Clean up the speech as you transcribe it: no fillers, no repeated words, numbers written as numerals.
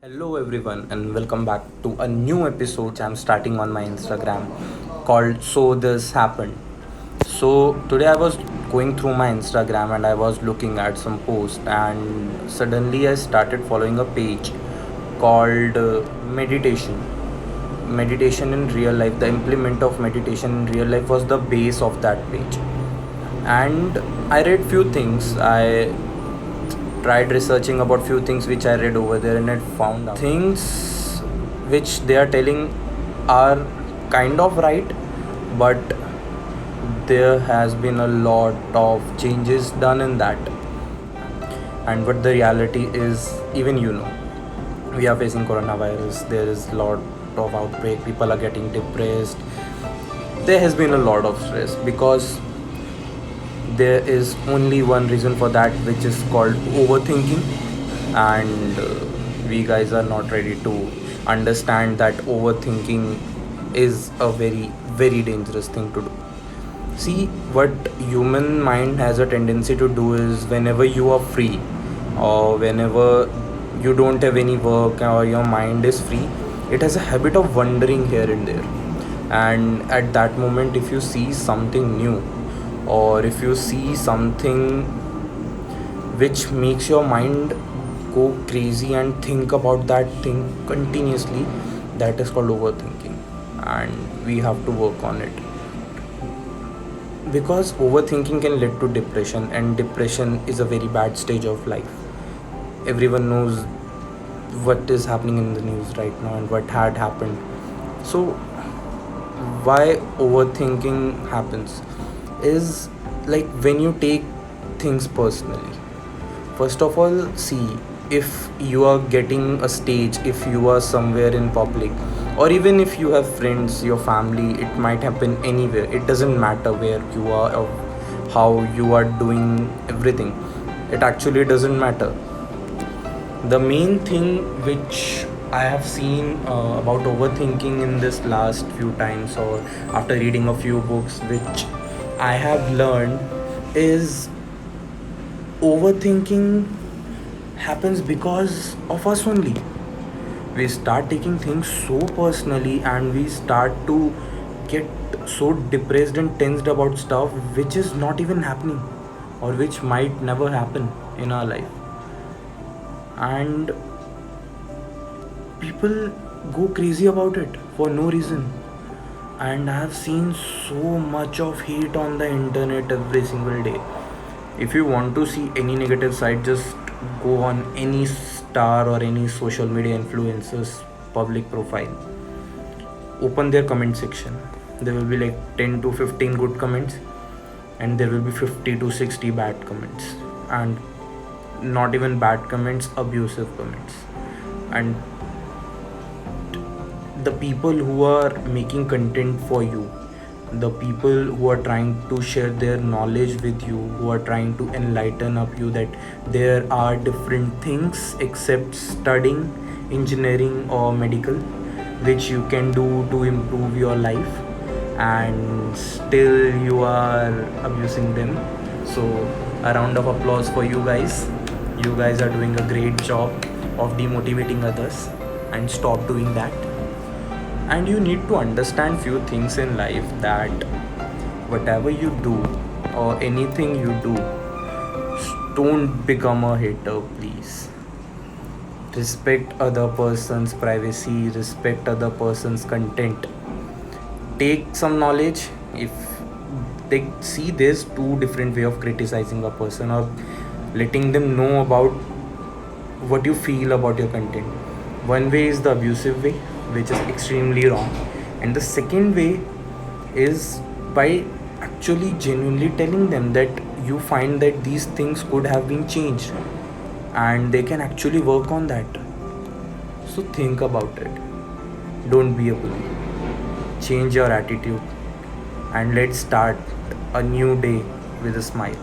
Hello everyone and welcome back to a new episode I'm starting on my Instagram called So This Happened. So today I was going through my Instagram and I was looking at some posts and suddenly I started following a page called meditation. Meditation in real life, the implement of meditation in real life was the base of that page. And I read few things. I tried researching about few things which I read over there and I found out things which they are telling are kind of right, but there has been a lot of changes done in that. And what the reality is, even we are facing coronavirus. There is a lot of outbreak. People are getting depressed. There has been a lot of stress because there is only one reason for that, which is called overthinking. And we guys are not ready to understand that overthinking is a very very dangerous thing to do. See, what human mind has a tendency to do is whenever you are free or whenever you don't have any work or your mind is free, it has a habit of wandering here and there. And at that moment, if you see something new or if you see something which makes your mind go crazy and think about that thing continuously, that is called overthinking. And we have to work on it because overthinking can lead to depression, and depression is a very bad stage of life. Everyone knows what is happening in the news right now and what had happened. So why overthinking happens is like when you take things personally. First of all, see, if you are getting a stage, if you are somewhere in public, or even if you have friends, your family, it might happen anywhere. It doesn't matter where you are or how you are doing everything. It actually doesn't matter. The main thing which I have seen about overthinking in this last few times, or after reading a few books, which I have learned is overthinking happens because of us only. We start taking things so personally and we start to get so depressed and tensed about stuff which is not even happening or which might never happen in our life. And people go crazy about it for no reason. And I have seen so much of hate on the internet every single day. If you want to see any negative side, just go on any star or any social media influencers public profile, open their comment section. There will be like 10 to 15 good comments and there will be 50 to 60 bad comments, and not even bad comments, abusive comments. And the people who are making content for you, the people who are trying to share their knowledge with you, who are trying to enlighten up you that there are different things except studying engineering or medical which you can do to improve your life, and still you are abusing them. So a round of applause for you guys. You guys are doing a great job of demotivating others, and stop doing that. And you need to understand few things in life, that whatever you do or anything you do, don't become a hater, please. Respect other person's privacy, respect other person's content. Take some knowledge. If they see, there's two different way of criticizing a person or letting them know about what you feel about your content. One way is the abusive way, which is extremely wrong, and the second way is by actually genuinely telling them that you find that these things could have been changed and they can actually work on that. So think about it. Don't be a bully. Change your attitude and let's start a new day with a smile.